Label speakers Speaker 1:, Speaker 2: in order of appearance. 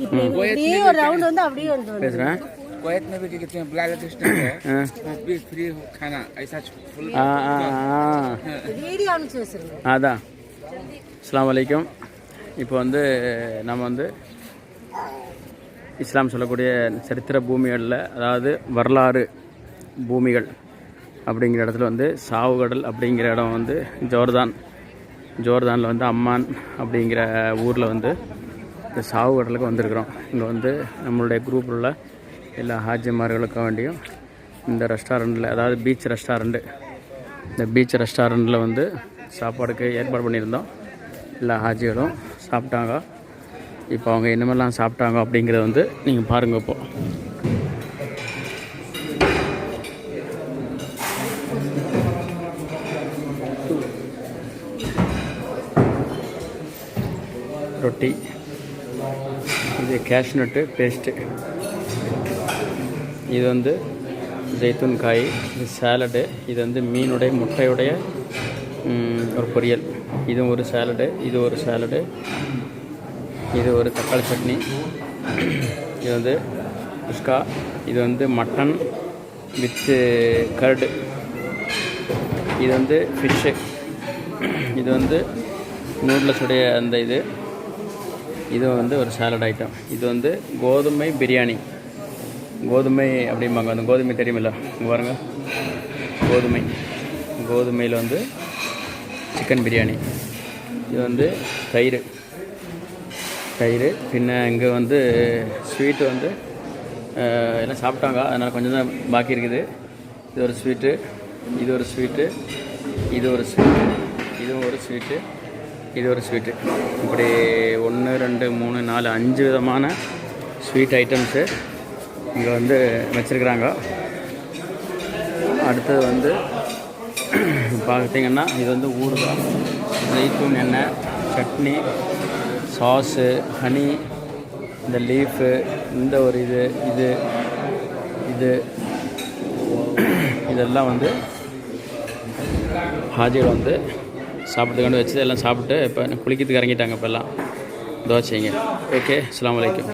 Speaker 1: இப்படியே ஒரு ரவுண்ட் வந்து அப்படியே வந்து
Speaker 2: பேசுகிறேன்.
Speaker 3: कुवैत में भी कितने ब्लैक सिस्टम है भी फ्री खाना ऐसा फुल
Speaker 1: வீடியோ அனுப்பிச்சு வச்சிருங்க.
Speaker 2: அதான். அஸ்ஸலாமு அலைக்கும். இப்போ வந்து நம்ம வந்து இஸ்லாம் சொல்லக்கூடிய சரித்திர பூமிகளில், அதாவது வரலாறு பூமிகள் அப்படிங்கிற இடத்துல வந்து சாவுகடல் அப்படிங்கிற இடம் வந்து ஜோர்தானில் வந்து அம்மான் அப்படிங்கிற ஊரில் வந்து இந்த சாவுகடலுக்கு வந்திருக்கிறோம். இங்கே வந்து நம்மளுடைய குரூப்பில் உள்ள எல்லா ஹாஜிமார்களுக்கும் வேண்டியும் இந்த ரெஸ்டாரண்ட்டில், அதாவது பீச் ரெஸ்டாரண்ட்டு, இந்த பீச் ரெஸ்டாரண்ட்டில் வந்து சாப்பாடுக்கு ஏற்பாடு பண்ணியிருந்தோம். எல்லா ஹாஜிகளும் சாப்பிட்டாங்க. இப்போ அவங்க என்னமெல்லாம் சாப்பிட்டாங்க அப்படிங்கிறத வந்து நீங்கள் பாருங்கள். இப்போது ரொட்டி, இது கேஷ்நட்டு பேஸ்ட்டு, இது வந்து ஜெய்தூன் காய், இது சாலடு, இது வந்து மீனுடைய முட்டையுடைய ஒரு பொரியல், இதுவும் ஒரு சாலடு, இது ஒரு சாலடு, இது ஒரு தக்காளி சட்னி, இது வந்து குஸ்கா, இது வந்து மட்டன் வித்து கர்டு, இது வந்து ஃபிஷ்ஷு, இது வந்து நூடுல்ஸுடைய அந்த இது வந்து ஒரு சாலட் ஐட்டம், இது வந்து கோதுமை பிரியாணி, கோதுமை அப்படிம்பாங்க, அந்த கோதுமை தெரியுமில்ல, இங்கே பாருங்கள், கோதுமையில் வந்து சிக்கன் பிரியாணி, இது வந்து தயிர், பின்ன இங்கே வந்து ஸ்வீட்டு வந்து எல்லாம் சாப்பிட்டாங்க, அதனால் கொஞ்சம் தான் பாக்கி இருக்குது. இது ஒரு ஸ்வீட்டு, இது ஒரு ஸ்வீட்டு, இது ஒரு ஸ்வீட்டு, இதுவும் ஒரு ஸ்வீட்டு, இது ஒரு ஸ்வீட்டு, இப்படி 1 2 3 4 5 விதமான ஸ்வீட் ஐட்டம்ஸு இங்கே வந்து வச்சுருக்குறாங்க. அடுத்தது வந்து பார்த்திங்கன்னா இது வந்து ஊறுகாய், ஜெய்தூன் எண்ணெய், சட்னி, சாஸு, ஹனி, இந்த லீஃபு, இந்த ஒரு இதெல்லாம் வந்து ஹாஜிகள் வந்து சாப்பிட்றதுக்காண்டி வச்சு எல்லாம் சாப்பிட்டு இப்போ குளிக்கிறதுக்கு இறங்கிட்டாங்க. இப்போ எல்லாம் தோசைங்க. ஓகே, அஸ்ஸலாமு அலைக்கும்.